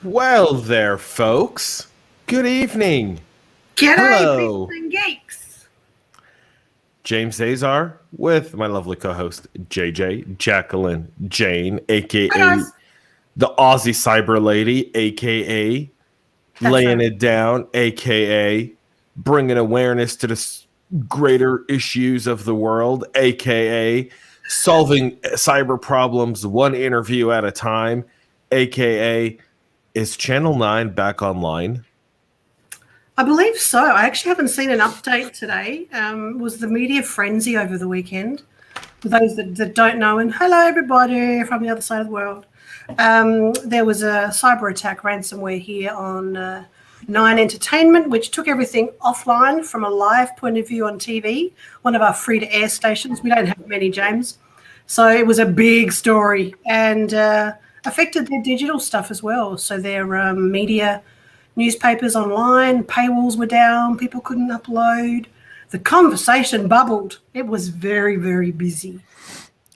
Well there, folks. Good evening. G'day, Hello. people and geeks. James Azar with my lovely co-host, JJ, Jacqueline Jane, Hi, a.k.a. guys. the Aussie Cyber Lady, a.k.a. That's laying right. it down, a.k.a. bringing awareness to the greater issues of the world, a.k.a. solving cyber problems one interview at a time, a.k.a. is Channel 9 back online? I believe so. I actually haven't seen an update today. Was the media frenzy over the weekend? For those that don't know, and hello, everybody from the other side of the world. There was a cyber attack ransomware here on Nine Entertainment, which took everything offline from a live point of view on TV, one of our free-to-air stations. We don't have many, James. So it was a big story and affected their digital stuff as well. So their media, newspapers online, paywalls were down, people couldn't upload. The conversation bubbled. It was very, very busy.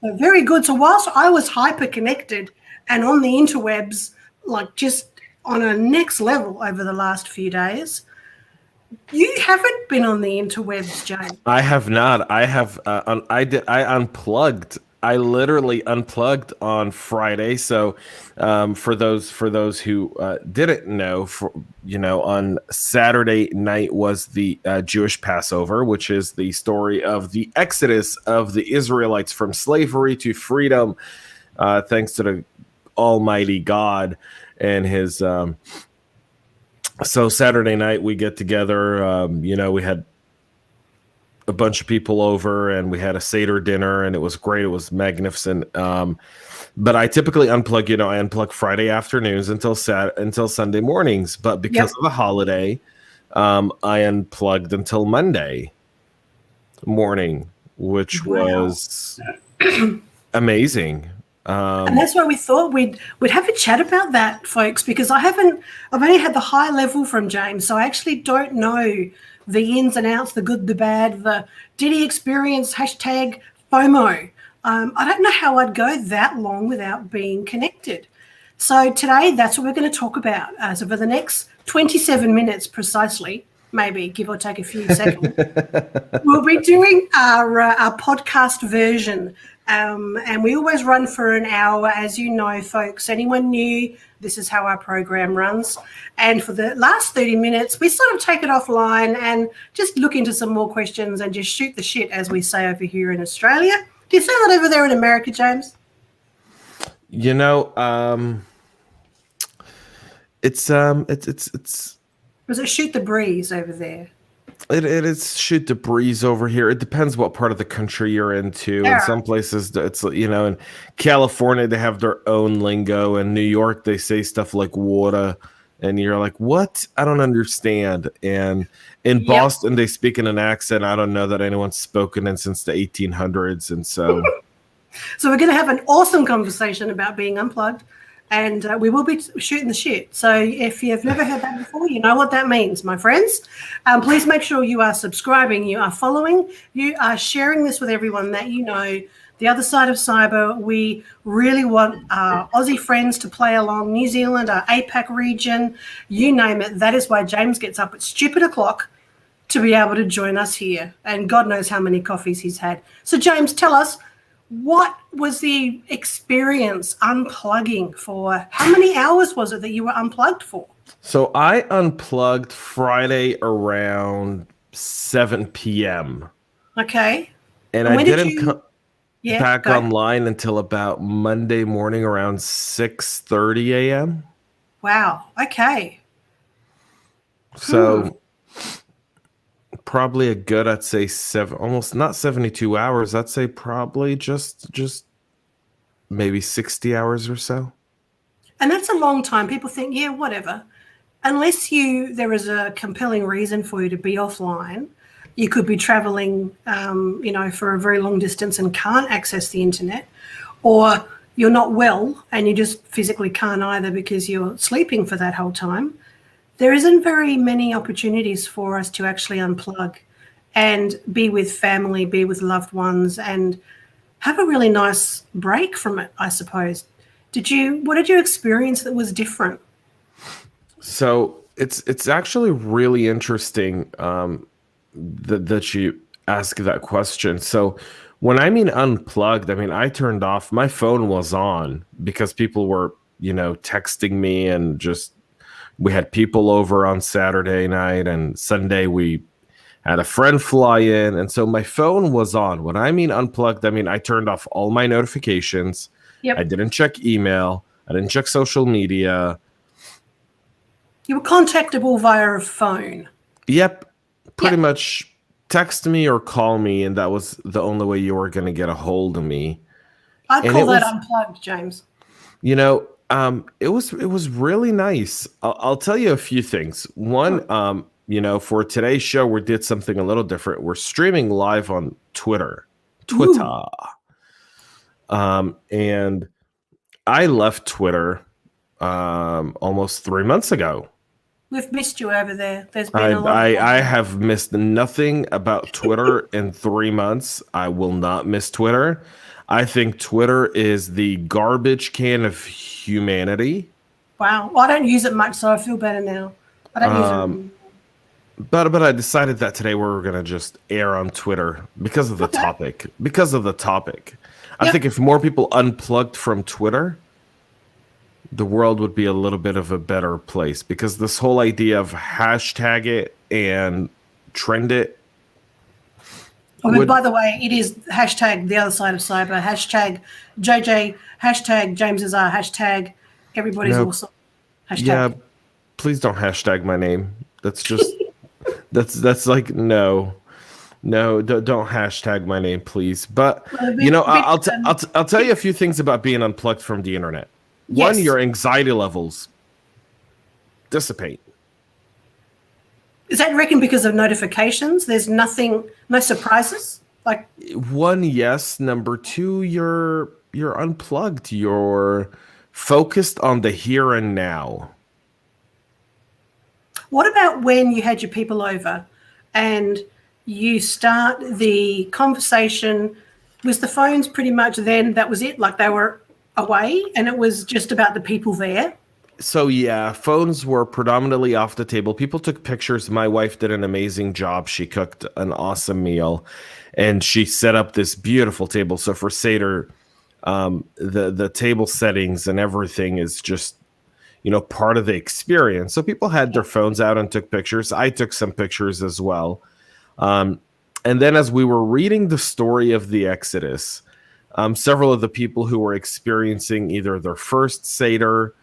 So very good. So whilst I was hyper connected and on the interwebs, like just on a next level over the last few days, you haven't been on the interwebs, Jane. I have not. I have. I unplugged. I literally unplugged on Friday. So, for those who didn't know, on Saturday night was the Jewish Passover, which is the story of the exodus of the Israelites from slavery to freedom, thanks to the Almighty God and His. So Saturday night we get together. We had a bunch of people over and we had a Seder dinner and it was great. It was magnificent. But I typically unplug, I unplug Friday afternoons until Sunday mornings. But because of the holiday, I unplugged until Monday morning, which was amazing. And that's why we thought we'd have a chat about that, folks, because I've only had the high level from James, so I actually don't know the ins and outs, the good, the bad, did he experience hashtag FOMO? I don't know how I'd go that long without being connected. So today, that's what we're going to talk about. So for the next 27 minutes precisely, maybe give or take a few seconds, we'll be doing our podcast version. And we always run for an hour, as you know, folks. Anyone new, this is how our program runs. And for the last 30 minutes, we sort of take it offline and just look into some more questions and just shoot the shit, as we say over here in Australia. Do you say that over there in America, James? It's Was it shoot the breeze over there? It is shoot the breeze over here. It depends what part of the country you're into. In some places, it's in California they have their own lingo. In New York, they say stuff like "water," and you're like, "What? I don't understand." And in Boston, they speak in an accent I don't know that anyone's spoken in since the 1800s. And so, so we're going to have an awesome conversation about being unplugged. And we will be shooting the shit. So if you've never heard that before, you know what that means, my friends. Please make sure you are subscribing, you are following, you are sharing this with everyone that you know. The other side of cyber, we really want our Aussie friends to play along, New Zealand, our APAC region, you name it. That is why James gets up at stupid o'clock to be able to join us here. And God knows how many coffees he's had. So James, tell us, what was the experience unplugging for? How many hours was it that you were unplugged for? So I unplugged Friday around 7 p.m. Okay. And I didn't come back online until about Monday morning around 6:30 a.m. Wow. Okay. So probably a good, I'd say almost not 72 hours. I'd say probably just maybe 60 hours or so. And that's a long time. People think, yeah, whatever. Unless there is a compelling reason for you to be offline, you could be traveling, for a very long distance and can't access the internet, or you're not well and you just physically can't either because you're sleeping for that whole time. There isn't very many opportunities for us to actually unplug and be with family, be with loved ones, and have a really nice break from it, I suppose. What did you experience that was different? So it's actually really interesting that you ask that question. So when I mean unplugged, I mean I turned off my phone was on because people were, texting me and just we had people over on Saturday night and Sunday we had a friend fly in and so my phone was on. When I mean unplugged, I mean I turned off all my notifications. I Yep. didn't check email, I didn't check social media. You were contactable via a phone. Yep, pretty Yep. much text me or call me, and that was the only way you were going to get a hold of me. I'd And call it that was, unplugged, James. it was really nice. I'll tell you a few things. One, for today's show, we did something a little different. We're streaming live on Twitter, Ooh, and I left Twitter almost 3 months ago. we've missed you over there. There's been I, a lot of I I have missed nothing about Twitter in 3 months. I will not miss Twitter. I think Twitter is the garbage can of humanity. wow. Well, I don't use it much, so I feel better now. I don't use Um, it. but I decided that today we were gonna just air on Twitter because of the Okay. topic. Because of the topic, I think Yep. if more people unplugged from Twitter, the world would be a little bit of a better place. Because this whole idea of hashtag it and trend it I mean, would by the way, it is hashtag the other side of cyber, hashtag JJ, hashtag James is our hashtag everybody's no. awesome. Yeah, Hashtag. please don't hashtag my name. That's just that's like no, don't hashtag my name, please. But Well, a bit, I'll tell you a few things about being unplugged from the internet. One, yes. your anxiety levels dissipate. Is that reckon because of notifications? There's nothing, no surprises? Like, One, yes. Number two, you're unplugged. You're focused on the here and now. what about when you had your people over and you start the conversation? Was the phones pretty much then that was it? Like they were away and it was just about the people there? So yeah, phones were predominantly off the table. People took pictures. My wife did an amazing job. She cooked an awesome meal, and she set up this beautiful table. So for Seder, the table settings and everything is just part of the experience. So people had their phones out and took pictures. I took some pictures as well. And then as we were reading the story of the Exodus, several of the people who were experiencing either their first Seder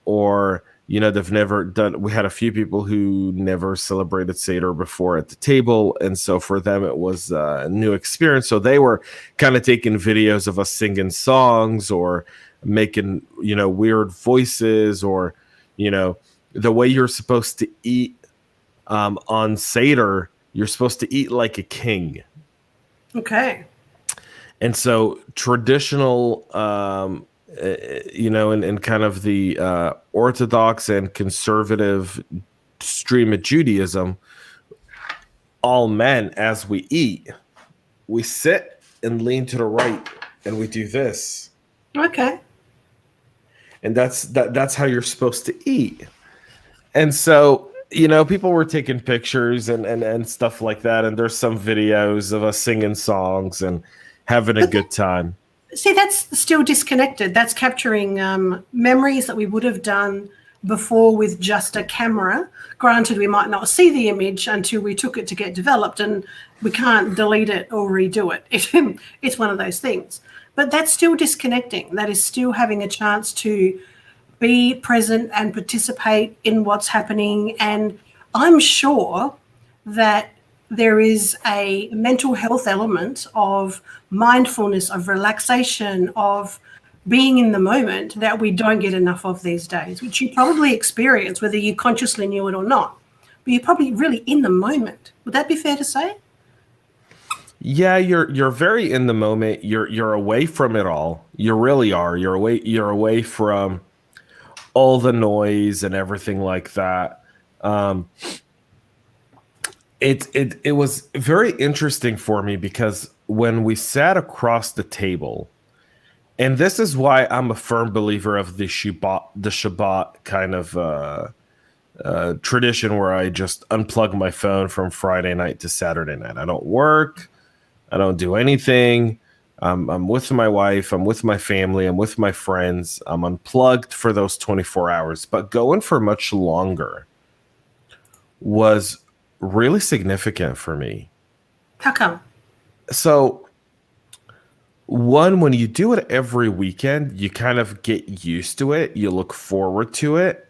or they've never done, we had a few people who never celebrated Seder before at the table, and so for them it was a new experience. So they were kind of taking videos of us singing songs or making weird voices, or the way you're supposed to eat on Seder. You're supposed to eat like a king. Okay. And so traditional, in kind of the Orthodox and conservative stream of Judaism, all men, as we eat, we sit and lean to the right, and we do this, Okay. and that's how you're supposed to eat. And so people were taking pictures and stuff like that, and there's some videos of us singing songs and having a good time. See, that's still disconnected. That's capturing memories that we would have done before with just a camera. Granted, we might not see the image until we took it to get developed, and we can't delete it or redo it. It's one of those things. But that's still disconnecting. That is still having a chance to be present and participate in what's happening. And I'm sure that there is a mental health element of mindfulness, of relaxation, of being in the moment that we don't get enough of these days, which you probably experience whether you consciously knew it or not. But you're probably really in the moment. Would that be fair to say? Yeah, you're very in the moment. You're away from it all. You really are. You're away from all the noise and everything like that. It was very interesting for me because when we sat across the table, and this is why I'm a firm believer of the Shabbat kind of tradition where I just unplug my phone from Friday night to Saturday night. I don't work. I don't do anything. I'm with my wife. I'm with my family. I'm with my friends. I'm unplugged for those 24 hours. But going for much longer was really significant for me. How come? So, one, when you do it every weekend, you kind of get used to it. You look forward to it.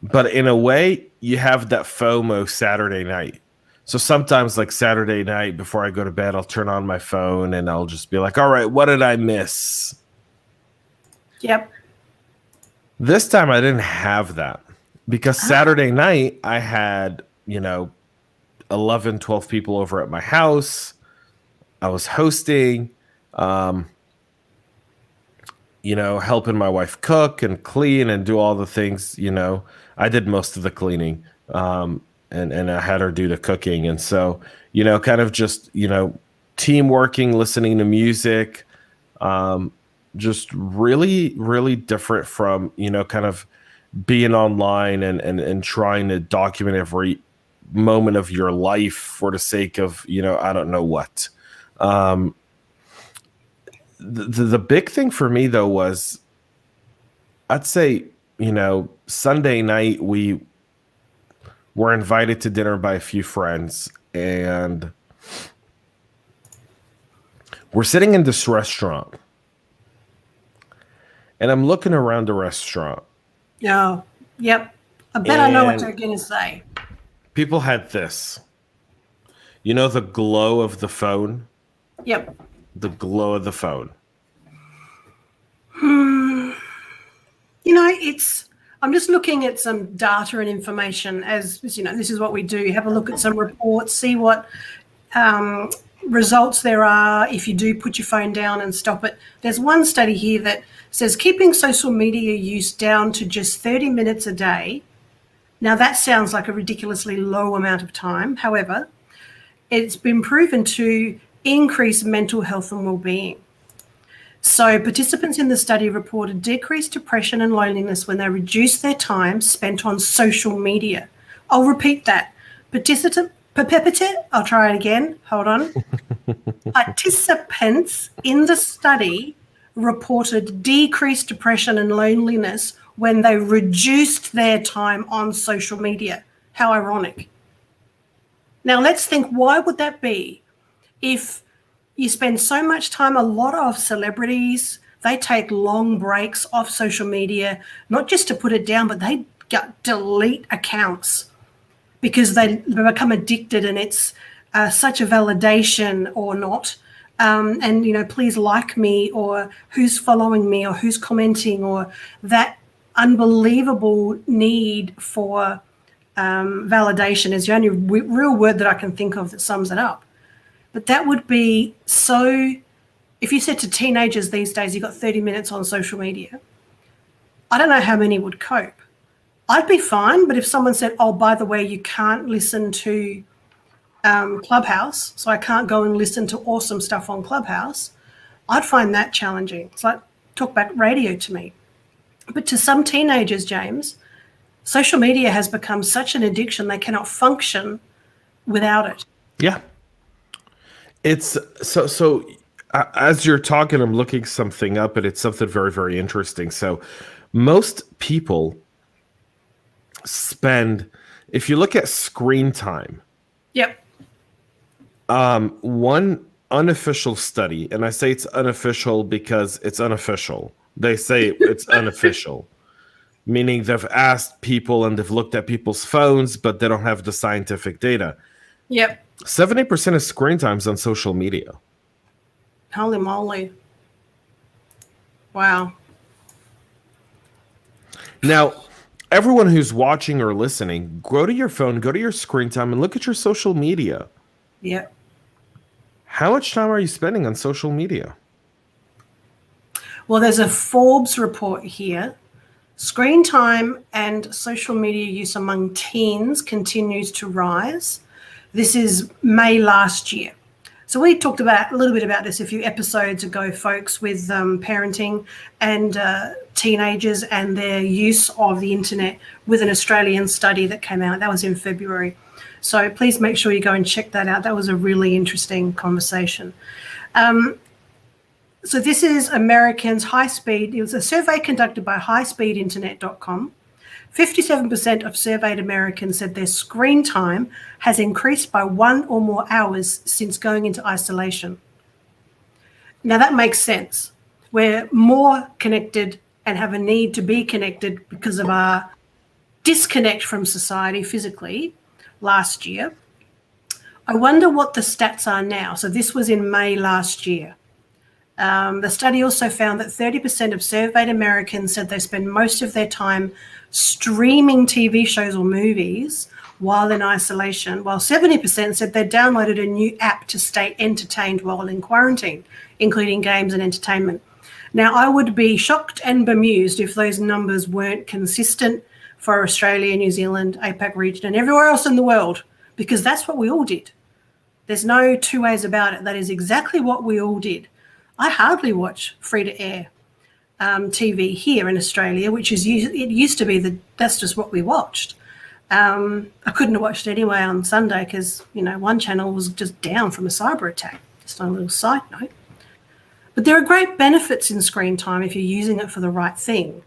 But in a way, you have that FOMO Saturday night. So sometimes, like Saturday night before I go to bed, I'll turn on my phone and I'll just be like, all right, what did I miss? Yep. This time I didn't have that because Saturday night I had, 11, 12 people over at my house. I was hosting, helping my wife cook and clean and do all the things, I did most of the cleaning. And I had her do the cooking. And so, kind of just, team working, listening to music, just really, really different from, kind of being online and trying to document every moment of your life for the sake of, I don't know what. The big thing for me, though, was I'd say, Sunday night we were invited to dinner by a few friends, and we're sitting in this restaurant, and I'm looking around the restaurant. Oh, yep. I bet I know what you're going to say. People had this. The glow of the phone? Yep. The glow of the phone. I'm just looking at some data and information as, this is what we do. Have a look at some reports, see what results there are if you do put your phone down and stop it. There's one study here that says keeping social media use down to just 30 minutes a day. Now, that sounds like a ridiculously low amount of time. However, it's been proven to increase mental health and well-being. So participants in the study reported decreased depression and loneliness when they reduced their time spent on social media. I'll repeat that. I'll try it again. Hold on. Participants in the study reported decreased depression and loneliness when they reduced their time on social media. How ironic. Now let's think, why would that be? If you spend so much time, a lot of celebrities, they take long breaks off social media, not just to put it down, but they delete accounts because they become addicted, and it's such a validation or not. And, please like me, or who's following me, or who's commenting, or that unbelievable need for validation is the only real word that I can think of that sums it up. But that would be so, if you said to teenagers these days, you've got 30 minutes on social media, I don't know how many would cope. I'd be fine, but if someone said, oh, by the way, you can't listen to Clubhouse, so I can't go and listen to awesome stuff on Clubhouse, I'd find that challenging. It's like talkback radio to me. But to some teenagers, James, social media has become such an addiction they cannot function without it. Yeah. It's so as you're talking, I'm looking something up, and it's something very, very interesting. So most people spend, if you look at screen time, yep. One unofficial study, and I say it's unofficial because it's unofficial. They say it's unofficial, meaning they've asked people and they've looked at people's phones, but they don't have the scientific data. Yep. 70% of screen time's on social media. Holy moly. Wow. Now, everyone who's watching or listening, go to your phone, go to your screen time, and look at your social media. Yep. How much time are you spending on social media? Well, there's a Forbes report here. Screen time and social media use among teens continues to rise. This is May last year. So we talked about a little bit about this a few episodes ago, folks, with parenting and teenagers and their use of the internet with an Australian study that came out. That was in February. So please make sure you go and check that out. That was a really interesting conversation. So this is Americans high speed. It was a survey conducted by highspeedinternet.com. 57% of surveyed Americans said their screen time has increased by 1 or more hours since going into isolation. Now that makes sense. We're more connected and have a need to be connected because of our disconnect from society physically last year. I wonder what the stats are now. So this was in May last year. The study also found that 30% of surveyed Americans said they spend most of their time streaming TV shows or movies while in isolation, while 70% said they downloaded a new app to stay entertained while in quarantine, including games and entertainment. Now, I would be shocked and bemused if those numbers weren't consistent for Australia, New Zealand, APAC region, and everywhere else in the world, because that's what we all did. There's no two ways about it. That is exactly what we all did. I hardly watch free-to-air TV here in Australia, which is it used to be that's just what we watched. I couldn't have watched it anyway on Sunday because one channel was just down from a cyber attack. Just on a little side note. But there are great benefits in screen time if you're using it for the right thing.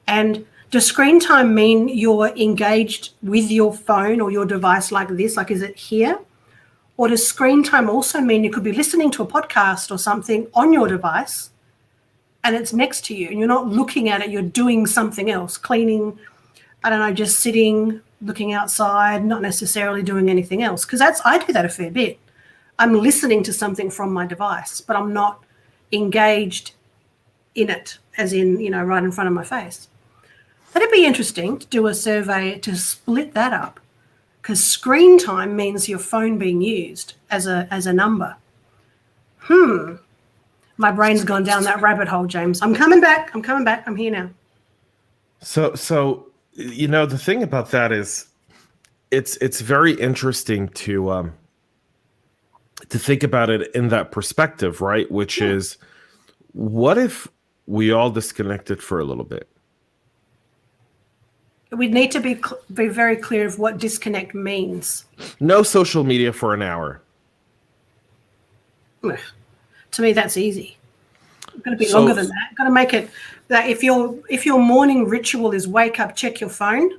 And does screen time mean you're engaged with your phone or your device like this? Like, is it here? Or does screen time also mean you could be listening to a podcast or something on your device and it's next to you and you're not looking at it, you're doing something else, cleaning, just sitting, looking outside, not necessarily doing anything else? Because I do that a fair bit. I'm listening to something from my device, but I'm not engaged in it, as in, right in front of my face. That'd be interesting to do a survey to split that up, because screen time means your phone being used as a number. My brain's gone down that rabbit hole, James. I'm coming back. I'm here now. So the thing about that is it's very interesting to think about it in that perspective, right? Which is, what if we all disconnected for a little bit? We need to be very clear of what disconnect means. No social media for an hour. To me, that's easy. It's going to be longer than that. Got to make it that if your morning ritual is wake up, check your phone,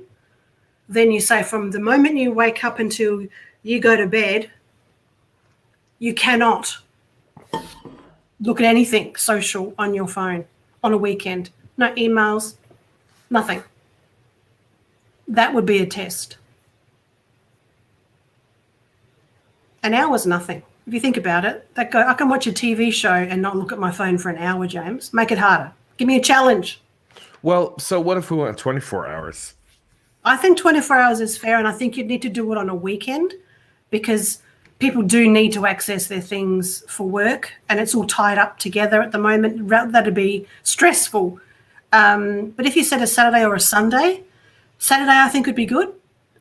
then you say from the moment you wake up until you go to bed, you cannot look at anything social on your phone on a weekend. No emails, nothing. That would be a test. An hour's nothing. If you think about it, I can watch a TV show and not look at my phone for an hour, James. Make it harder. Give me a challenge. Well, so what if we went 24 hours? I think 24 hours is fair, and I think you'd need to do it on a weekend because people do need to access their things for work, and it's all tied up together at the moment. That'd be stressful. But if you said a Saturday or a Sunday I think would be good,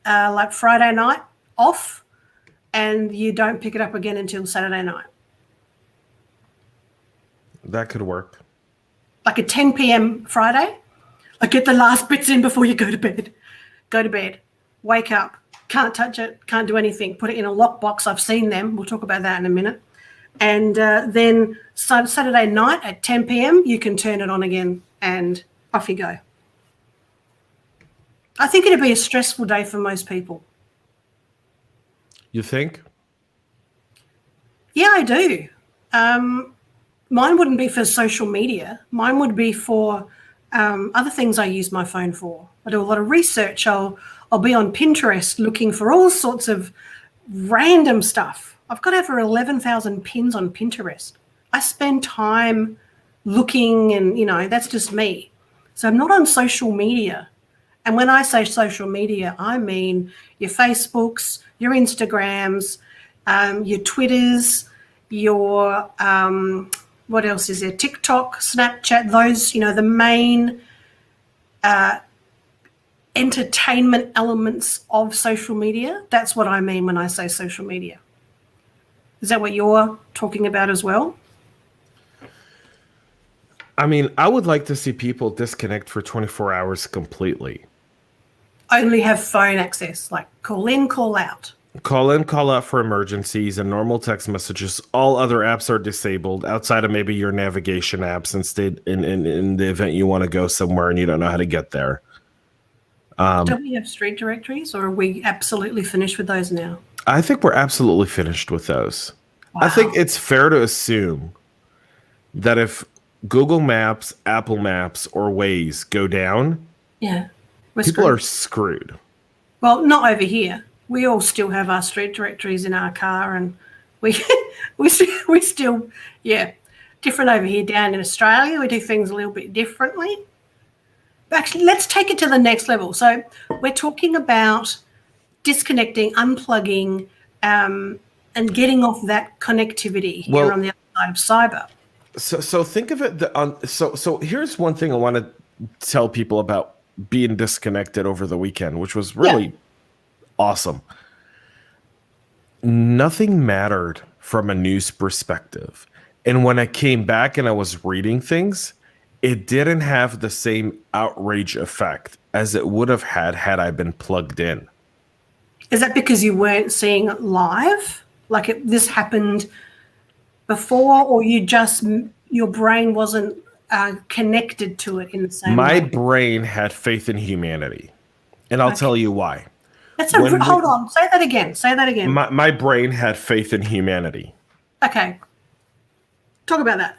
like Friday night off, and you don't pick it up again until Saturday night. That could work. Like a 10 p.m. Friday, like get the last bits in before you go to bed. Go to bed, wake up, can't touch it, can't do anything, put it in a lockbox. I've seen them. We'll talk about that in a minute. And then Saturday night at 10 p.m., you can turn it on again and off you go. I think it'd be a stressful day for most people. You think? Yeah, I do. Mine wouldn't be for social media. Mine would be for other things I use my phone for. I do a lot of research. I'll be on Pinterest looking for all sorts of random stuff. I've got over 11,000 pins on Pinterest. I spend time looking and, that's just me. So I'm not on social media. And when I say social media, I mean your Facebooks, your Instagrams, your Twitters, your, what else is there? TikTok, Snapchat, those, the main entertainment elements of social media. That's what I mean when I say social media. Is that what you're talking about as well? I mean, I would like to see people disconnect for 24 hours completely. Only have phone access, like call in, call out. Call in, call out for emergencies and normal text messages. All other apps are disabled outside of maybe your navigation apps instead in the event you want to go somewhere and you don't know how to get there. Don't we have street directories, or are we absolutely finished with those now? I think we're absolutely finished with those. Wow. I think it's fair to assume that if Google Maps, Apple Maps, or Waze go down, Yeah. people are screwed. Well, not over here. We all still have our street directories in our car, and we still, yeah, different over here. Down in Australia, we do things a little bit differently. Actually, let's take it to the next level. So we're talking about disconnecting, unplugging, and getting off that connectivity here on the other side of cyber. So think of it. So here's one thing I want to tell people about being disconnected over the weekend, which was really awesome. Nothing mattered from a news perspective. And when I came back and I was reading things, it didn't have the same outrage effect as it would have had I been plugged in. Is that because you weren't seeing it live? Like this happened before, or your brain wasn't connected to it in the same way? My brain had faith in humanity. And I'll tell you why. Hold on. Say that again. Say that again. My brain had faith in humanity. Okay. Talk about that.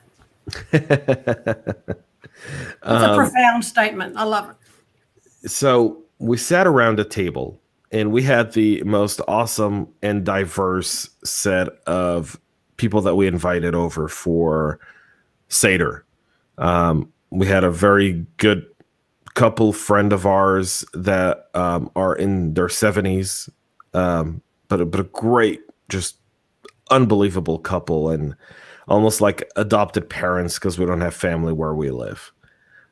It's a profound statement. I love it. So we sat around a table and we had the most awesome and diverse set of people that we invited over for Seder. We had a very good couple friend of ours that are in their 70s, but a great, just unbelievable couple, and almost like adopted parents because we don't have family where we live.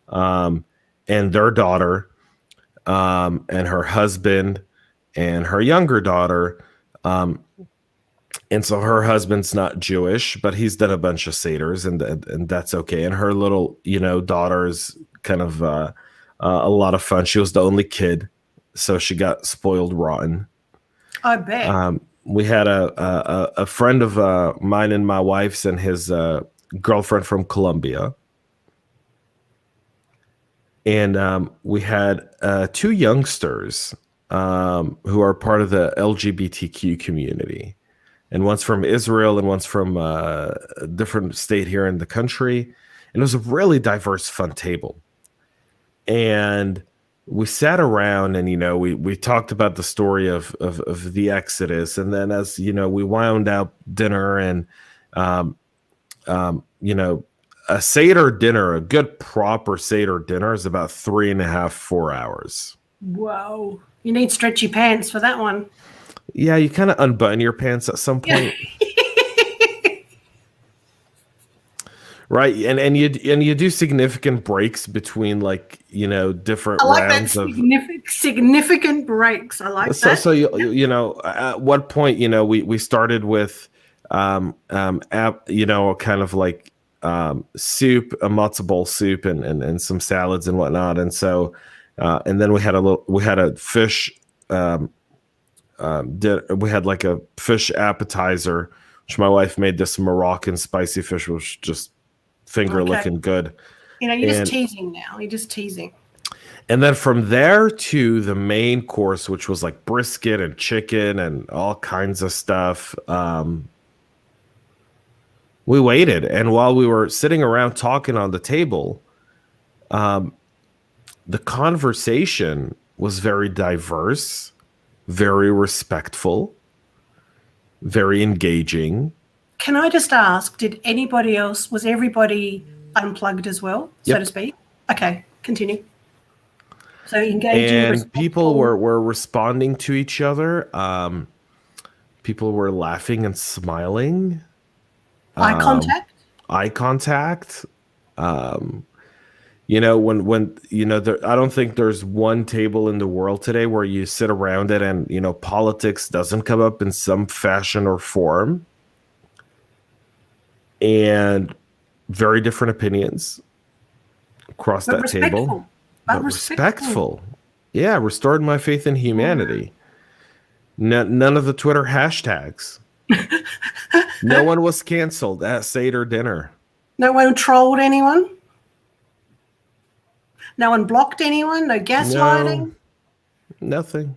And their daughter and her husband and her younger daughter. And so her husband's not Jewish, but he's done a bunch of Seders, and that's okay. And her little, daughter's kind of a lot of fun. She was the only kid, so she got spoiled rotten. I bet. We had a friend of mine and my wife's and his girlfriend from Colombia. And we had two youngsters who are part of the LGBTQ community. And one's from Israel and one's from a different state here in the country. And it was a really diverse, fun table. And we sat around and, we talked about the story of the Exodus. And then as, we wound out dinner and, a Seder dinner, a good proper Seder dinner is about 3.5, 4 hours. Whoa. You need stretchy pants for that one. Yeah, you kind of unbutton your pants at some point. Right. And you do significant breaks between different rounds of significant breaks. I like that. So at what point, we started with kind of like soup, a matzo ball soup and some salads and whatnot. And so and then we had a fish we had like a fish appetizer, which my wife made this Moroccan spicy fish, which was just finger licking good. You're just teasing now. You're just teasing. And then from there to the main course, which was like brisket and chicken and all kinds of stuff. We waited. And while we were sitting around talking on the table, the conversation was very diverse, very respectful, very engaging. Can I just ask, was everybody unplugged as well, so to speak? Okay, continue. So engaging. And people were responding to each other. People were laughing and smiling. Eye contact? Eye contact. I don't think there's one table in the world today where you sit around it and, politics doesn't come up in some fashion or form. and very different opinions across But that table, respectful. but respectful. Yeah, restored my faith in humanity. None of the Twitter hashtags. No one was canceled at Seder dinner. No one trolled anyone. No one blocked anyone. No gaslighting. No, nothing.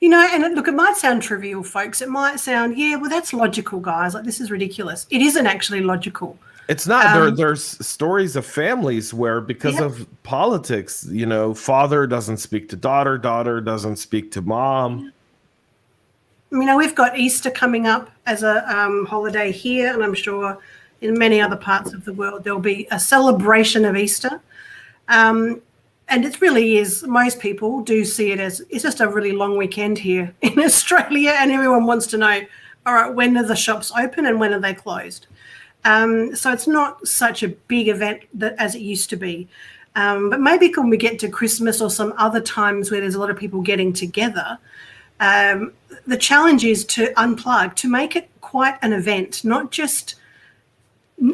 You know, and look, it might sound trivial, folks. It might sound, yeah, well, that's logical, guys. Like, this is ridiculous. It isn't actually logical. It's not. There's stories of families where, because of politics, you know, father doesn't speak to daughter, daughter doesn't speak to mom. You know, we've got Easter coming up as a holiday here, and I'm sure in many other parts of the world there'll be a celebration of Easter. And it really is, most people do see it as, it's just a really long weekend here in Australia, and everyone wants to know, all right, when are the shops open and when are they closed? So it's not such a big event as it used to be. But maybe when we get to Christmas or some other times where there's a lot of people getting together, the challenge is to unplug, to make it quite an event, not just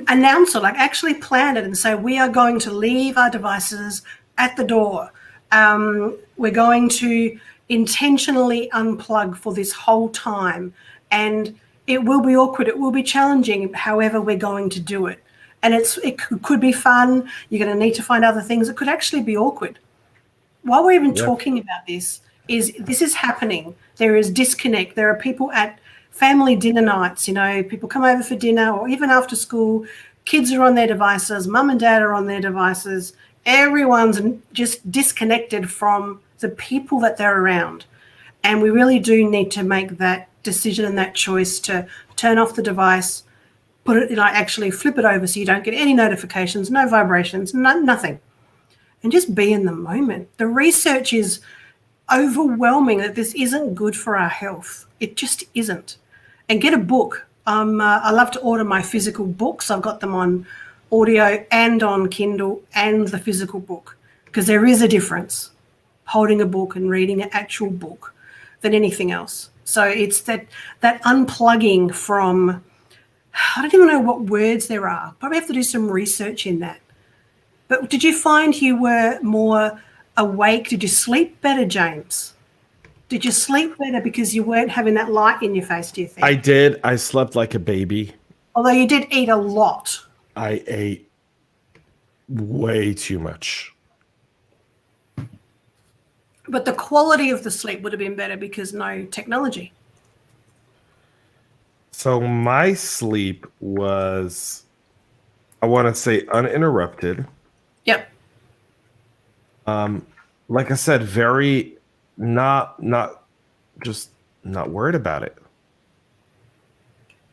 announce it, like actually plan it and say, we are going to leave our devices at the door. We're going to intentionally unplug for this whole time. And it will be awkward. It will be challenging, however we're going to do it. And it could be fun. You're going to need to find other things. It could actually be awkward. While we're even talking about this is happening. There is disconnect. There are people at family dinner nights, you know, people come over for dinner or even after school. Kids are on their devices. Mum and dad are on their devices. Everyone's just disconnected from the people that they're around. And we really do need to make that decision and that choice to turn off the device, put it, like actually flip it over so you don't get any notifications, no vibrations, nothing. And just be in the moment. The research is overwhelming that this isn't good for our health. It just isn't. And get a book. I love to order my physical books. I've got them on audio and on Kindle and the physical book, because there is a difference holding a book and reading an actual book than anything else. So it's that unplugging from, I don't even know what words there are. Probably have to do some research in that. But did you find you were more awake? Did you sleep better, James? Did you sleep better because you weren't having that light in your face, do you think? I did. I slept like a baby. Although you did eat a lot. I ate way too much. But the quality of the sleep would have been better because no technology. So my sleep was, I want to say, uninterrupted. Yep. Like I said, very not worried about it.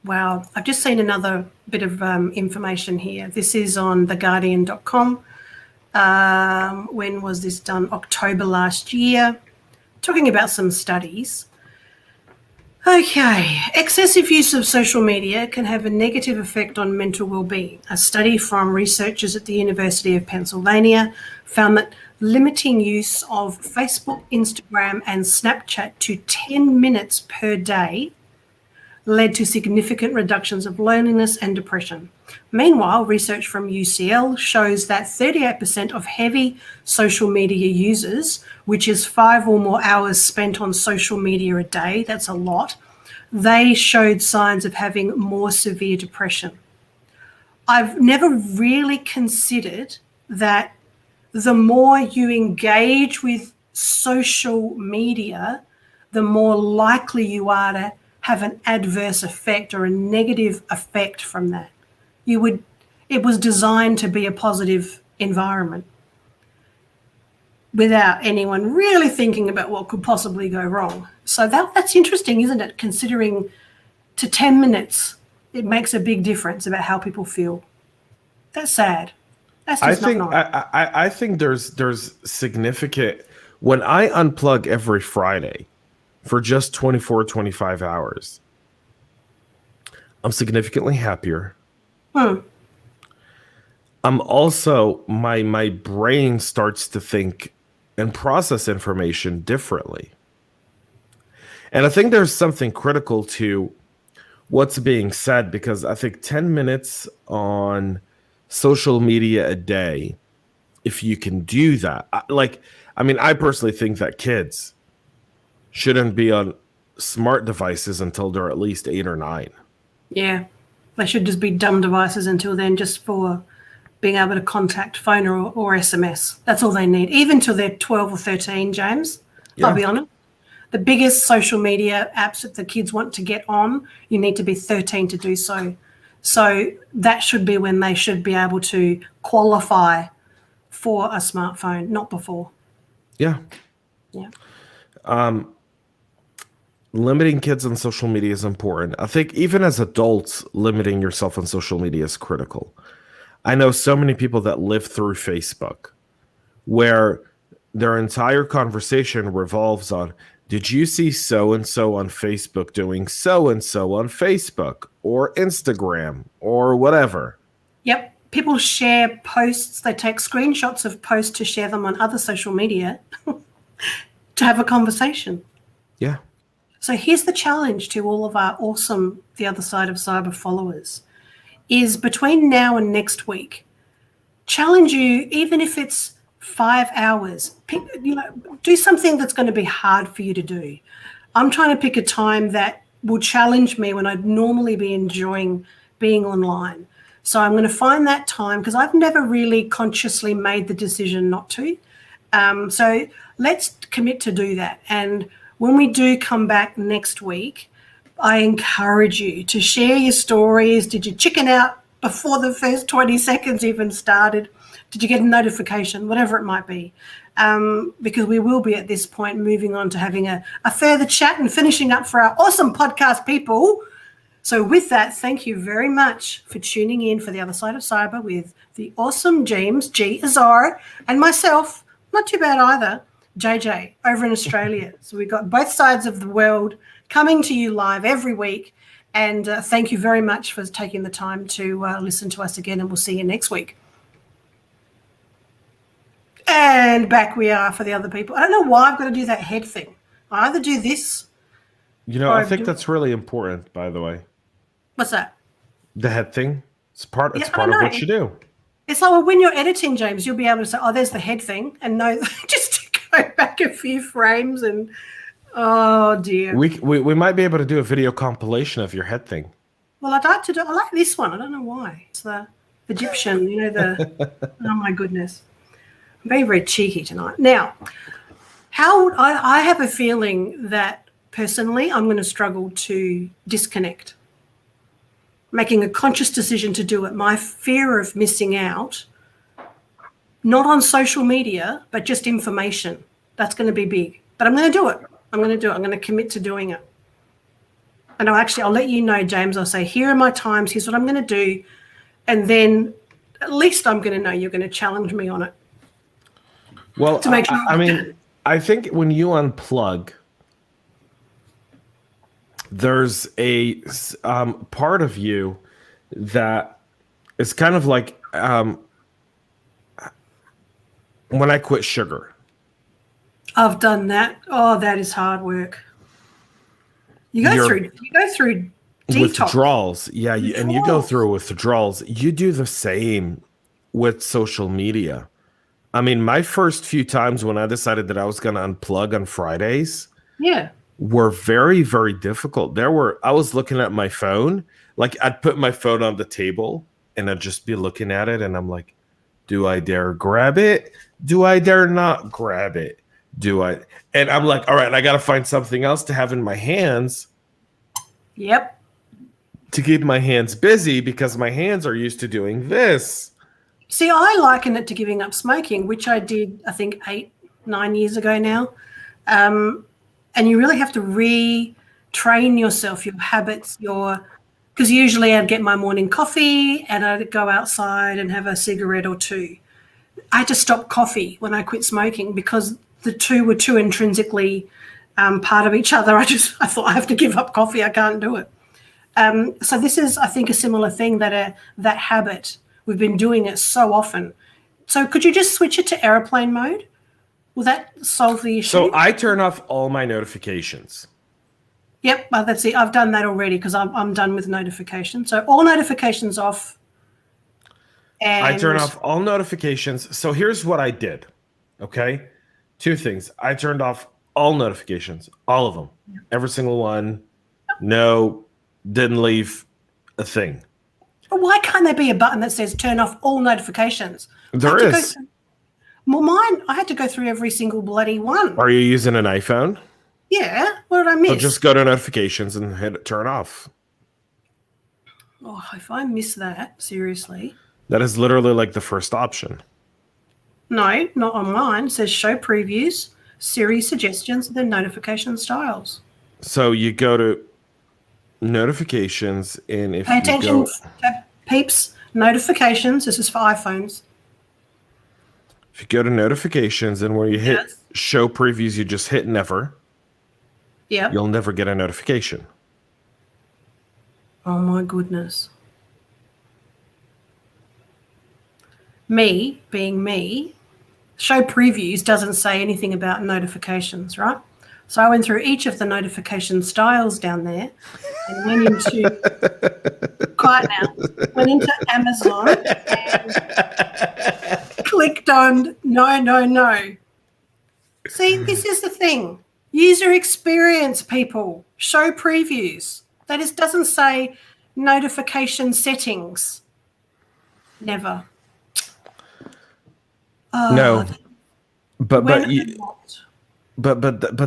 Wow. I've just seen another bit of information here. This is on theguardian.com. When was this done? October last year. Talking about some studies. Okay. Excessive use of social media can have a negative effect on mental well-being. A study from researchers at the University of Pennsylvania found that limiting use of Facebook, Instagram, and Snapchat to 10 minutes per day led to significant reductions of loneliness and depression. Meanwhile, research from UCL shows that 38% of heavy social media users, which is 5 or more hours spent on social media a day, that's a lot, they showed signs of having more severe depression. I've never really considered that the more you engage with social media, the more likely you are to have an adverse effect or a negative effect from that. It was designed to be a positive environment without anyone really thinking about what could possibly go wrong. So that's interesting, isn't it? Considering to 10 minutes, it makes a big difference about how people feel. That's sad. That's just not nice. I think there's significant, when I unplug every Friday for just 24, 25 hours, I'm significantly happier. I'm also, my brain starts to think and process information differently. And I think there's something critical to what's being said, because I think 10 minutes on social media a day, if you can do that, I personally think that kids shouldn't be on smart devices until they're at least 8 or 9. Yeah. They should just be dumb devices until then, just for being able to contact phone or SMS. That's all they need, even till they're 12 or 13, James. Yeah. I'll be honest. The biggest social media apps that the kids want to get on, you need to be 13 to do so. So that should be when they should be able to qualify for a smartphone, not before. Yeah. Yeah. Limiting kids on social media is important. I think even as adults, limiting yourself on social media is critical. I know so many people that live through Facebook where their entire conversation revolves on, did you see so-and-so on Facebook doing so-and-so on Facebook or Instagram or whatever? Yep. People share posts. They take screenshots of posts to share them on other social media to have a conversation. Yeah. So here's the challenge to all of our awesome The Other Side of Cyber followers is between now and next week, challenge you, even if it's 5 hours, do something that's going to be hard for you to do. I'm trying to pick a time that will challenge me when I'd normally be enjoying being online. So I'm going to find that time because I've never really consciously made the decision not to. So let's commit to do that. And when we do come back next week, I encourage you to share your stories. Did you chicken out before the first 20 seconds even started? Did you get a notification? Whatever it might be. Because we will be at this point moving on to having a further chat and finishing up for our awesome podcast people. So with that, thank you very much for tuning in for The Other Side of Cyber with the awesome James G. Azar and myself, not too bad either, JJ, over in Australia. So we've got both sides of the world coming to you live every week. And thank you very much for taking the time to listen to us again, and we'll see you next week. And back we are for the other people. I don't know why I've got to do that head thing. I either do this. I think that's really important, by the way. What's that? The head thing. It's part of what you do. It's like, well, when you're editing, James, you'll be able to say, oh, there's the head thing. And no, just to go back a few frames and, oh, dear. We might be able to do a video compilation of your head thing. Well, I like this one. I don't know why. It's the Egyptian, oh, my goodness. I'm very, very cheeky tonight. Now, I have a feeling that personally I'm going to struggle to disconnect. Making a conscious decision to do it. My fear of missing out, not on social media, but just information. That's going to be big. But I'm going to do it. I'm going to commit to doing it. And I'll let you know, James. I'll say, here are my times. Here's what I'm going to do. And then at least I'm going to know you're going to challenge me on it. Well, to make sure I think when you unplug, there's a part of you that is kind of like when I quit sugar. I've done that. Oh, that is hard work. You go through detox. Withdrawals. Yeah, and you go through withdrawals. You do the same with social media. I mean, my first few times when I decided that I was going to unplug on Fridays, were very, very difficult. I was looking at my phone, like I'd put my phone on the table and I'd just be looking at it. And I'm like, do I dare grab it? Do I dare not grab it? And I'm like, all right, I got to find something else to have in my hands. Yep. To keep my hands busy because my hands are used to doing this. See, I liken it to giving up smoking, which I did, I think, 8-9 years ago now. And you really have to retrain yourself, your habits, because usually I'd get my morning coffee and I'd go outside and have a cigarette or two. I had to stop coffee when I quit smoking because the two were too intrinsically part of each other. I thought I have to give up coffee. I can't do it. So this is, I think, a similar thing that habit. We've been doing it so often. So could you just switch it to airplane mode? Will that solve the issue? So I turn off all my notifications. Yep, well, that's it. I've done that already because I'm done with notifications. So all notifications off. And I turn off all notifications. So here's what I did. Okay. 2 things. I turned off all notifications, all of them, every single one. No, didn't leave a thing. But why can't there be a button that says turn off all notifications? There is. Well, mine, I had to go through every single bloody one. Are you using an iPhone? Yeah. What did I miss? So just go to notifications and hit turn off. Oh, if I miss that, seriously. That is literally like the first option. No, not on mine. It says show previews, Siri suggestions, and then notification styles. So you go to notifications, and if Pay attention, you go, peeps, notifications. This is for iPhones. if you go to notifications and where you hit show previews, you just hit never. Yep. You'll never get a notification. Oh my goodness. Me being me, show previews doesn't say anything about notifications, right? So I went through each of the notification styles down there and went into quiet now. Went into Amazon and clicked on no. See, this is the thing. User experience, people. Show previews. That is doesn't say notification settings. Never. No. But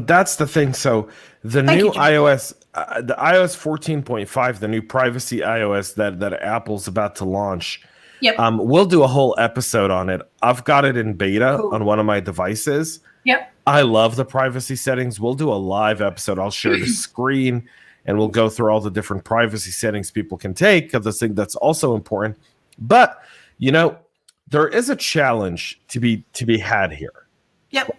that's the thing. So the new iOS, the iOS 14.5, the new privacy iOS that Apple's about to launch. Yep. We'll do a whole episode on it. I've got it in beta on one of my devices. Yep. I love the privacy settings. We'll do a live episode. I'll share the screen and we'll go through all the different privacy settings people can take, because I think that's also important. But, you know, there is a challenge to be had here. Yep.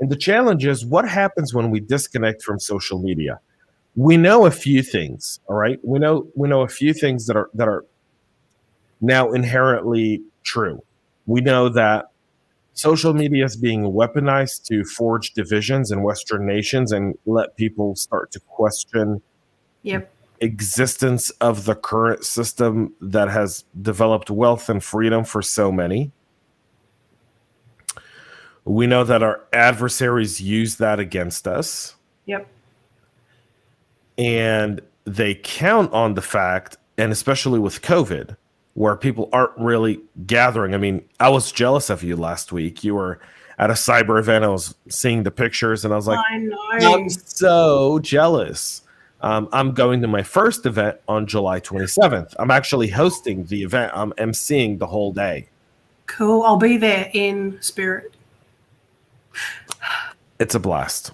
And the challenge is, what happens when we disconnect from social media? We know a few things, all right? We know a few things that are now inherently true. We know that social media is being weaponized to forge divisions in Western nations and let people start to question existence of the current system that has developed wealth and freedom for so many. We know that our adversaries use that against us. Yep. And they count on the fact, and especially with COVID, where people aren't really gathering. I mean, I was jealous of you last week. You were at a cyber event. I was seeing the pictures, and I was like, I know. I'm so jealous. I'm going to my first event on July 27th. I'm actually hosting the event. I'm emceeing the whole day. Cool. I'll be there in spirit. It's a blast.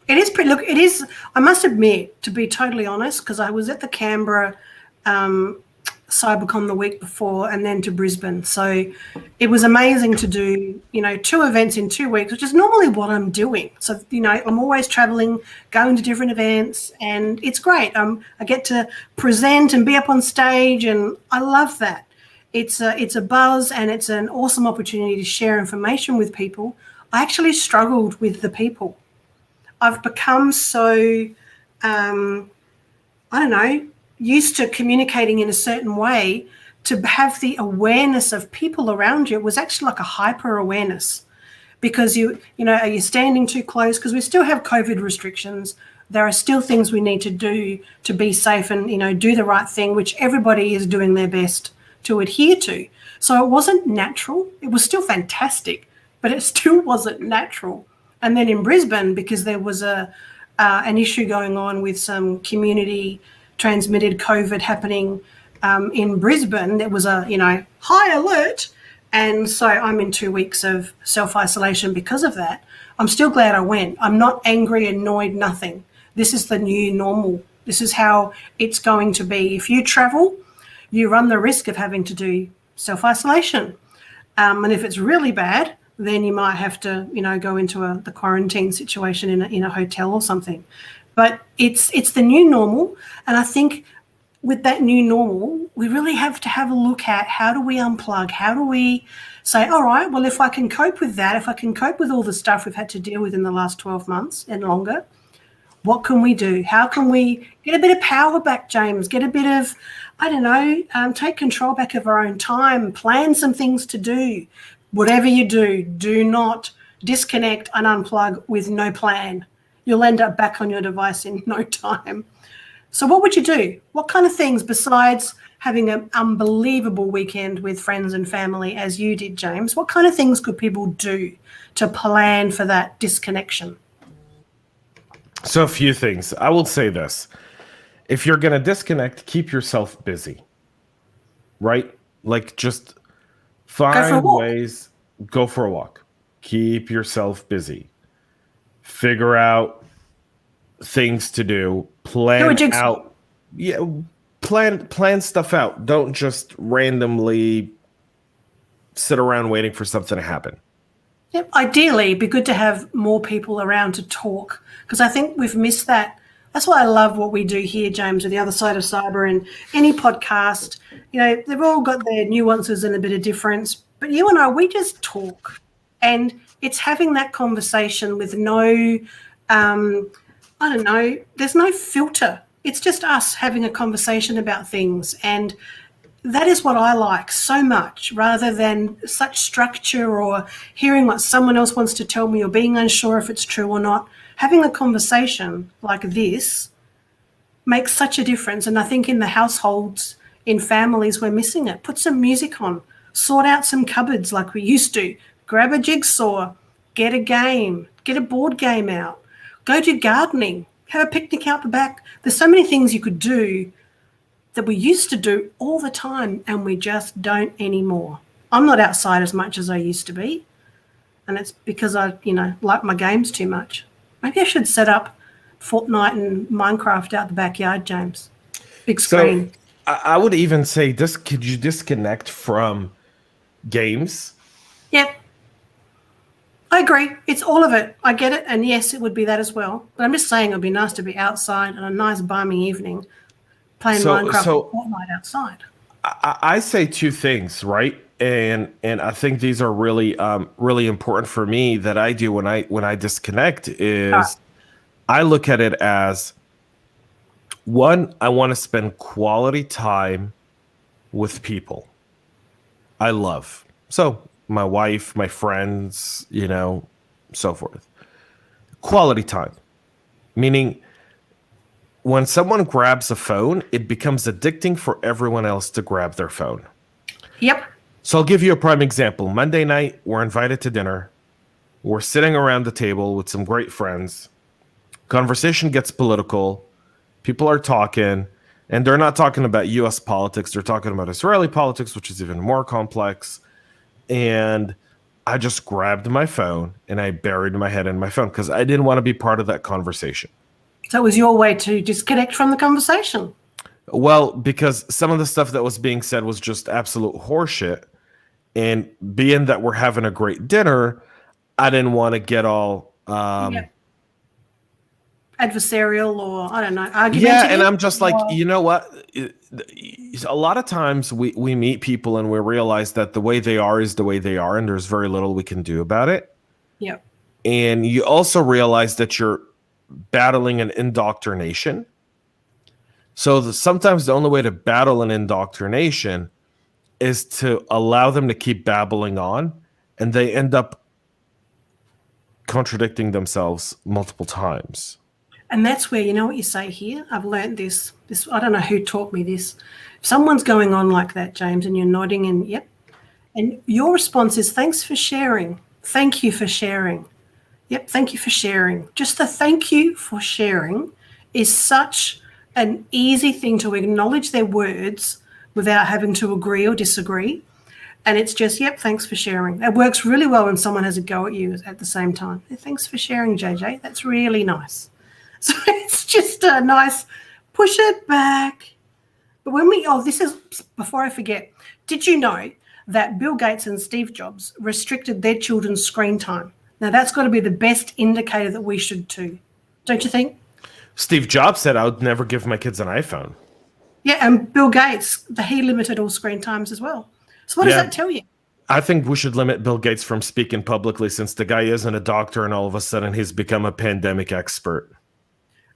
It is pretty. Look, it is. I must admit, to be totally honest, because I was at the Canberra CyberCon the week before, and then to Brisbane. So it was amazing to do, 2 events in 2 weeks, which is normally what I'm doing. So, I'm always traveling, going to different events, and it's great. I get to present and be up on stage, and I love that. It's a buzz, and it's an awesome opportunity to share information with people. I actually struggled with the people. I've become so, used to communicating in a certain way, to have the awareness of people around you. It was actually like a hyper awareness, because are you standing too close? Because we still have COVID restrictions. There are still things we need to do to be safe and, do the right thing, which everybody is doing their best to adhere to. So it wasn't natural. It was still fantastic, but it still wasn't natural. And then in Brisbane, because there was an issue going on with some community transmitted COVID happening in Brisbane, there was a high alert, and so I'm in 2 weeks of self-isolation because of that. I'm still glad I went. I'm not angry, annoyed, nothing. This is the new normal. This is how it's going to be. If you travel, you run the risk of having to do self-isolation, and if it's really bad, then you might have to go into the quarantine situation in a hotel or something. But it's the new normal, and I think with that new normal, we really have to have a look at, how do we unplug? How do we say, all right, well, if I can cope with that, if I can cope with all the stuff we've had to deal with in the last 12 months and longer, What can we do? How can we get a bit of power back, James? Get a bit of, I don't know, take control back of our own time, plan some things to do. Whatever you do, do not disconnect and unplug with no plan. You'll end up back on your device in no time. So what would you do? What kind of things, besides having an unbelievable weekend with friends and family as you did, James, what kind of things could people do to plan for that disconnection? So a few things. I will say this. If you're going to disconnect, keep yourself busy, right? Like just find ways, go for a walk. Keep yourself busy. Figure out things to do. Plan out. Yeah, plan stuff out. Don't just randomly sit around waiting for something to happen. Yep. Ideally, it'd be good to have more people around to talk, because I think we've missed that. That's why I love what we do here, James, with the other side of cyber and any podcast. You know, they've all got their nuances and a bit of difference, but you and I, we just talk, and it's having that conversation with no, I don't know, there's no filter. It's just us having a conversation about things, and that is what I like so much, rather than such structure or hearing what someone else wants to tell me or being unsure if it's true or not. Having a conversation like this makes such a difference. And I think in the households, in families, we're missing it. Put some music on, sort out some cupboards like we used to, grab a jigsaw, get a game, get a board game out, go do gardening, have a picnic out the back. There's so many things you could do that we used to do all the time, and we just don't anymore. I'm not outside as much as I used to be, and it's because I, like my games too much. Maybe I should set up Fortnite and Minecraft out the backyard, James. Big screen. So I would even say this: could you disconnect from games? Yep. I agree. It's all of it. I get it, and yes, it would be that as well. But I'm just saying it would be nice to be outside on a nice balmy evening, playing Minecraft and Fortnite outside. I say two things, right? And I think these are really really important for me that I do when I disconnect is I look at it as, one, I want to spend quality time with people I love. So my wife, my friends, so forth. Quality time, meaning when someone grabs a phone, it becomes addicting for everyone else to grab their phone. Yep. So I'll give you a prime example. Monday night, we're invited to dinner. We're sitting around the table with some great friends. Conversation gets political. People are talking, and they're not talking about U.S. politics. They're talking about Israeli politics, which is even more complex. And I just grabbed my phone and I buried my head in my phone because I didn't want to be part of that conversation. So it was your way to disconnect from the conversation? Well, because some of the stuff that was being said was just absolute horseshit. And being that we're having a great dinner, I didn't want to get all adversarial or, I don't know, argumentative. Yeah, and I'm just like, you know what? A lot of times we meet people and we realize that the way they are is the way they are, and there's very little we can do about it. Yeah. And you also realize that you're battling an indoctrination. So sometimes the only way to battle an indoctrination is to allow them to keep babbling on, and they end up contradicting themselves multiple times. And that's where, you know what you say here? I've learned this, I don't know who taught me this. If someone's going on like that, James, and you're nodding and yep, and your response is, thanks for sharing. Thank you for sharing. Yep, thank you for sharing. Just the thank you for sharing is such an easy thing to acknowledge their words without having to agree or disagree. And it's just, yep, thanks for sharing. It works really well when someone has a go at you at the same time. Hey, thanks for sharing, JJ. That's really nice. So it's just a nice push it back. But when this is, before I forget, did you know that Bill Gates and Steve Jobs restricted their children's screen time? Now, that's got to be the best indicator that we should too. Don't you think? Steve Jobs said I would never give my kids an iPhone. Yeah, and Bill Gates, he limited all screen times as well. So what does that tell you? I think we should limit Bill Gates from speaking publicly, since the guy isn't a doctor and all of a sudden he's become a pandemic expert.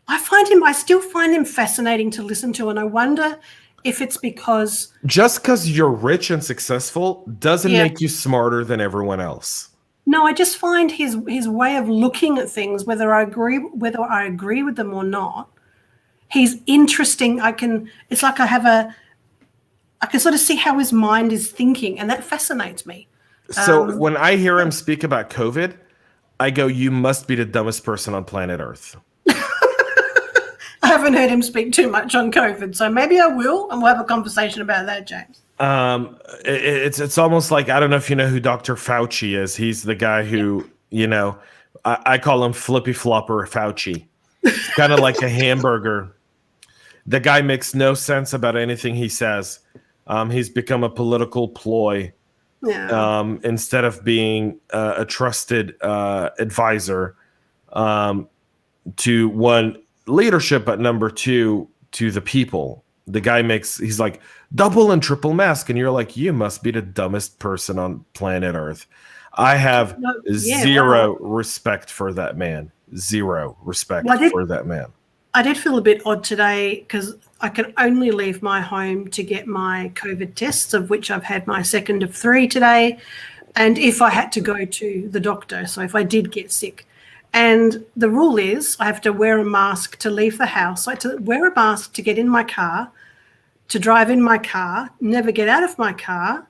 I still find him fascinating to listen to, and I wonder if it's because Just because you're rich and successful doesn't Yeah. make you smarter than everyone else. no, I just find his way of looking at things, whether I agree with them or not, he's interesting. It's like I can sort of see how his mind is thinking, and that fascinates me. So when I hear him speak about COVID, I go, you must be the dumbest person on planet Earth. I haven't heard him speak too much on COVID, so maybe I will, and we'll have a conversation about that, James. It's almost like, I don't know if you know who Dr. Fauci is. He's the guy who, I call him Flippy Flopper Fauci. It's kind of like a hamburger. The guy makes no sense about anything he says. He's become a political ploy. Yeah. Instead of being a trusted advisor to one, leadership, but number two, to the people. The guy he's like, double and triple mask, and you're like, you must be the dumbest person on planet Earth. I have zero respect for that man. Zero respect for that man. I did feel a bit odd today because I can only leave my home to get my COVID tests, of which I've had my second of 3 today. And if I had to go to the doctor, so if I did get sick. And the rule is I have to wear a mask to leave the house. I have to wear a mask to get in my car, to drive in my car, never get out of my car,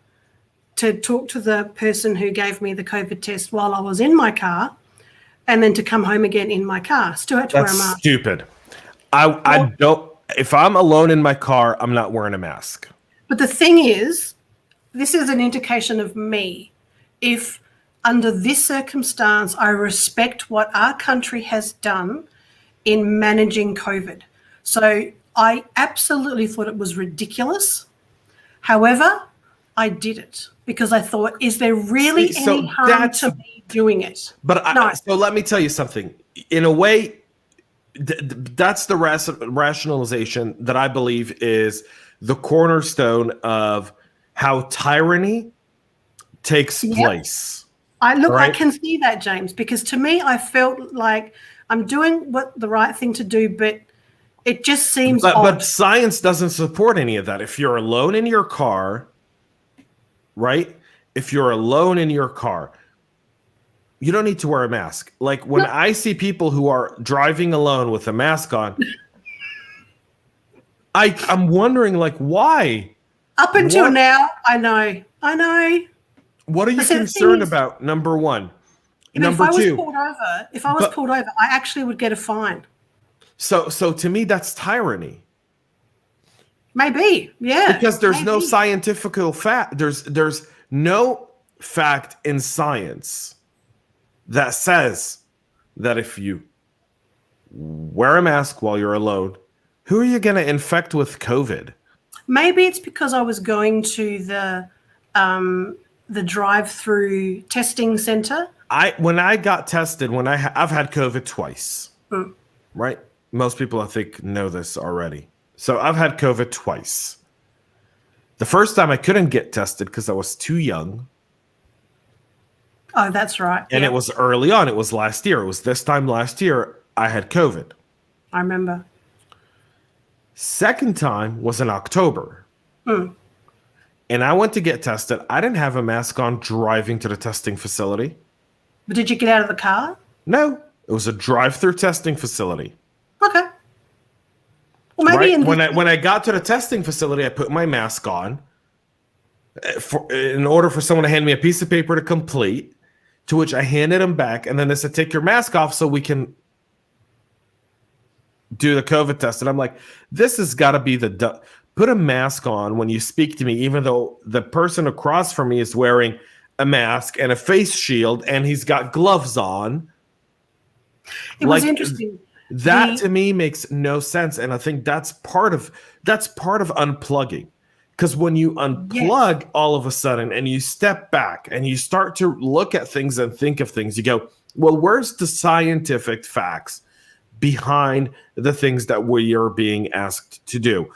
to talk to the person who gave me the COVID test while I was in my car, and then to come home again in my car. Still had to wear a mask. That's stupid. I don't. If I'm alone in my car, I'm not wearing a mask. But the thing is, this is an indication of me. If under this circumstance, I respect what our country has done in managing COVID. So I absolutely thought it was ridiculous. However, I did it because I thought, is there really any harm to me doing it? But so let me tell you something. In a way, that's the rationalization that I believe is the cornerstone of how tyranny takes place. I can see that, James, because to me, I felt like I'm doing the right thing to do, but it just seems odd. But science doesn't support any of that. If you're alone in your car, right? If you're alone in your car, you don't need to wear a mask. Like when I see people who are driving alone with a mask on, I'm wondering, like, why? Up until now, I know. What are you concerned about? Number one. Number two. If I was pulled over, I actually would get a fine. So to me, that's tyranny. Maybe, yeah. Because there's no scientific fact. There's no fact in science that says that if you wear a mask while you're alone, who are you going to infect with COVID? Maybe it's because I was going to the drive-through testing center. When I got tested, I've had COVID twice, right? Most people, I think, know this already. So I've had COVID twice. The first time I couldn't get tested because I was too young. Oh, that's right. And it was early on. It was last year. It was this time last year I had COVID. I remember. Second time was in October. And I went to get tested. I didn't have a mask on driving to the testing facility. But did you get out of the car? No. It was a drive-through testing facility. Okay. Well, maybe when I got to the testing facility, I put my mask on in order for someone to hand me a piece of paper to complete, to which I handed them back, and then they said, take your mask off so we can do the COVID test. And I'm like, this has got to be put a mask on when you speak to me, even though the person across from me is wearing a mask and a face shield and he's got gloves on. It was interesting. That to me makes no sense. And I think that's part of unplugging. Because when you unplug all of a sudden and you step back and you start to look at things and think of things, you go, well, where's the scientific facts behind the things that we are being asked to do?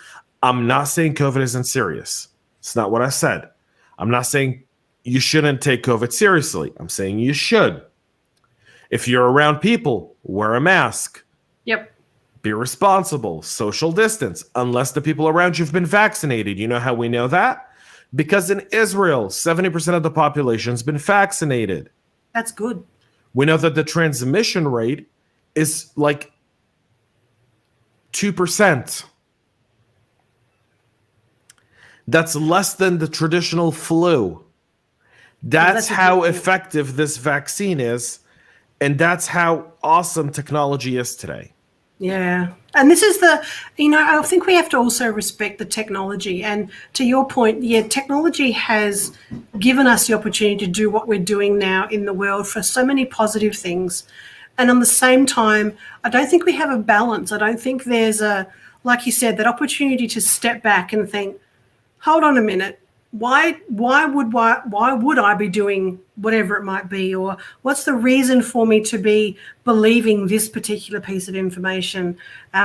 I'm not saying COVID isn't serious. It's not what I said. I'm not saying you shouldn't take COVID seriously. I'm saying you should. If you're around people, wear a mask. Yep. Be responsible, social distance, unless the people around you have been vaccinated. You know how we know that? Because in Israel, 70% of the population has been vaccinated. That's good. We know that the transmission rate is like 2%. That's less than the traditional flu. That's how effective this vaccine is, and that's how awesome technology is today. Yeah. And this is I think we have to also respect the technology. And to your point, technology has given us the opportunity to do what we're doing now in the world for so many positive things. And on the same time, I don't think we have a balance. I don't think there's like you said, that opportunity to step back and think, hold on a minute. Why would I be doing whatever it might be, or what's the reason for me to be believing this particular piece of information?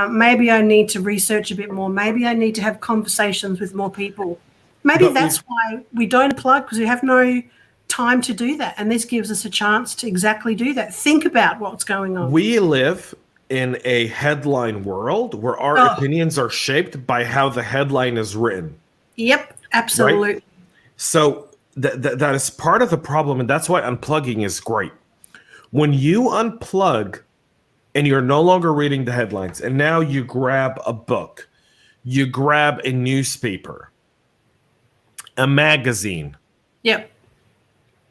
Maybe I need to research a bit more. Maybe I need to have conversations with more people. Maybe that's why we don't plug, because we have no time to do that. And this gives us a chance to exactly do that. Think about what's going on. We live in a headline world where our opinions are shaped by how the headline is written. Yep. Absolutely. Right? So that is part of the problem, and that's why unplugging is great. When you unplug and you're no longer reading the headlines, and now you grab a book, you grab a newspaper, a magazine. Yep.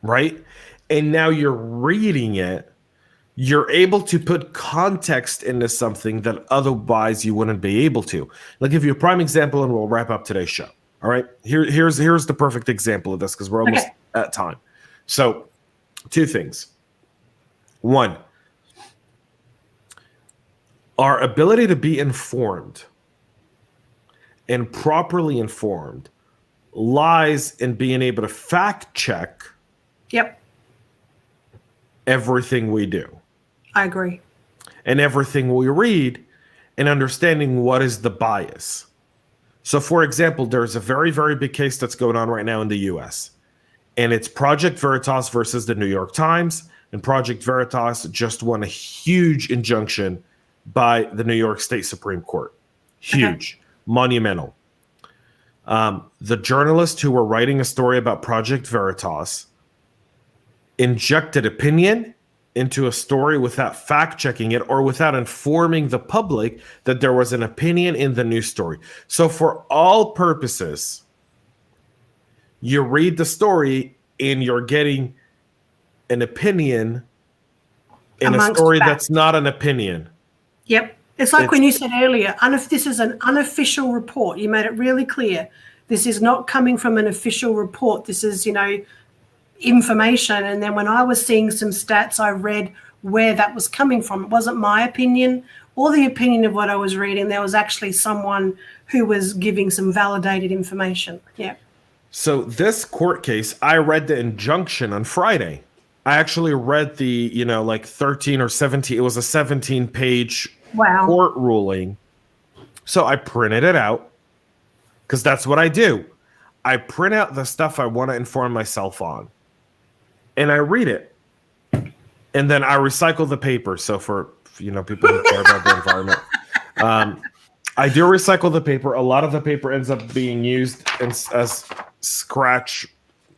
Right? And now you're reading it, you're able to put context into something that otherwise you wouldn't be able to. I'll give you a prime example, and we'll wrap up today's show. All right, here's the perfect example of this, because we're almost at time. So, two things. One, our ability to be informed and properly informed lies in being able to fact check everything we do. I agree. And everything we read, and understanding what is the bias. So, for example, there's a very, very big case that's going on right now in the U.S., and it's Project Veritas versus the New York Times, and Project Veritas just won a huge injunction by the New York State Supreme Court. Huge, monumental. The journalists who were writing a story about Project Veritas injected opinion into a story without fact-checking it or without informing the public that there was an opinion in the news story. So for all purposes, you read the story and you're getting an opinion in a story that's not an opinion. Yep. It's like when you said earlier, this is an unofficial report. You made it really clear. This is not coming from an official report. This is, information. And then when I was seeing some stats, I read where that was coming from. It wasn't my opinion or the opinion of what I was reading. There was actually someone who was giving some validated information. Yeah. So this court case, I read the injunction on Friday. I actually read the, 13 or 17. It was a 17-page court ruling. So I printed it out, because that's what I do. I print out the stuff I want to inform myself on, and I read it, and then I recycle the paper. So for people who care about the environment, I do recycle the paper. A lot of the paper ends up being used as scratch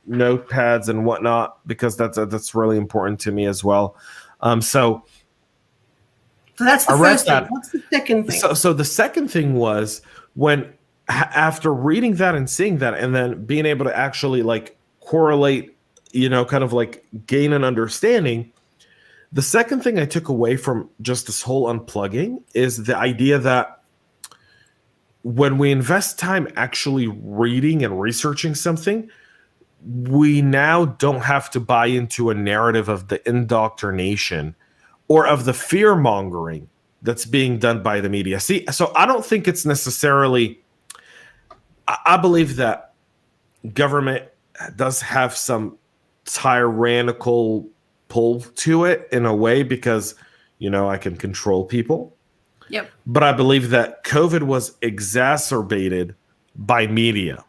notepads and whatnot, because that's really important to me as well. So that's the first thing. What's the second thing? So the second thing was when, after reading that and seeing that, and then being able to actually correlate, kind of gain an understanding. The second thing I took away from just this whole unplugging is the idea that when we invest time actually reading and researching something, we now don't have to buy into a narrative of the indoctrination or of the fear mongering that's being done by the media. See, so I don't think it's necessarily, I believe that government does have some tyrannical pull to it in a way, because, I can control people. Yep. But I believe that COVID was exacerbated by media,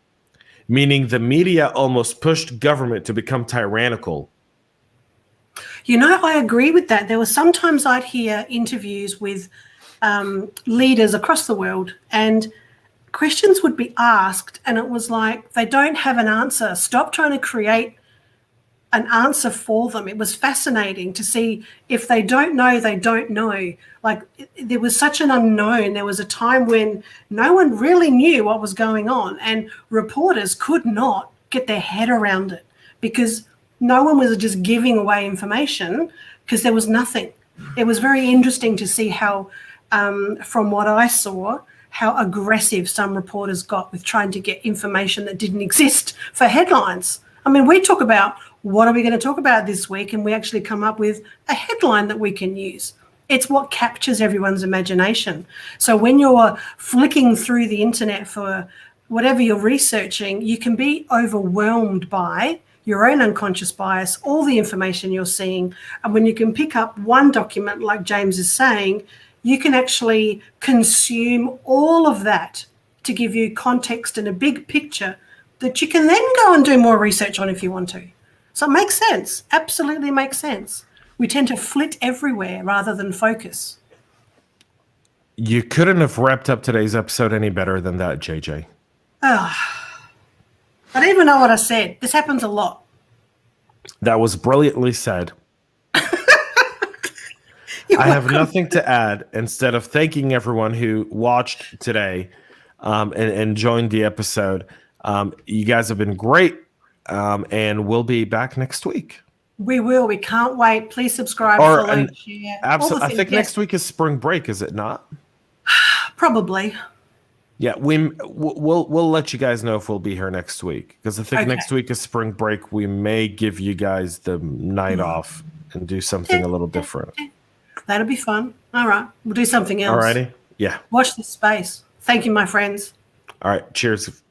meaning the media almost pushed government to become tyrannical. I agree with that. There were sometimes I'd hear interviews with leaders across the world, and questions would be asked, and it was like, they don't have an answer. Stop trying to create an answer for them. It was fascinating to see if they don't know, they don't know. Like, there was such an unknown. There was a time when no one really knew what was going on, and reporters could not get their head around it because no one was just giving away information because there was nothing. It was very interesting to see how, from what I saw, how aggressive some reporters got with trying to get information that didn't exist for headlines. I mean, we talk about what are we going to talk about this week, and we actually come up with a headline that we can use. It's what captures everyone's imagination. So when you're flicking through the internet for whatever you're researching, you can be overwhelmed by your own unconscious bias, all the information you're seeing. And when you can pick up one document, like James is saying, you can actually consume all of that to give you context and a big picture that you can then go and do more research on if you want to. So it makes sense, absolutely makes sense. We tend to flit everywhere rather than focus. You couldn't have wrapped up today's episode any better than that, JJ. I don't even know what I said. This happens a lot. That was brilliantly said. I have nothing to add instead of thanking everyone who watched today and joined the episode. You guys have been great, and we'll be back next week. We will. We can't wait. Please subscribe, follow, share. Absolutely. I think next week is spring break, is it not? Probably. Yeah, we'll let you guys know if we'll be here next week, because I think next week is spring break. We may give you guys the night off and do something a little different. That'll be fun. All right. We'll do something else. All righty. Yeah. Watch this space. Thank you, my friends. All right. Cheers.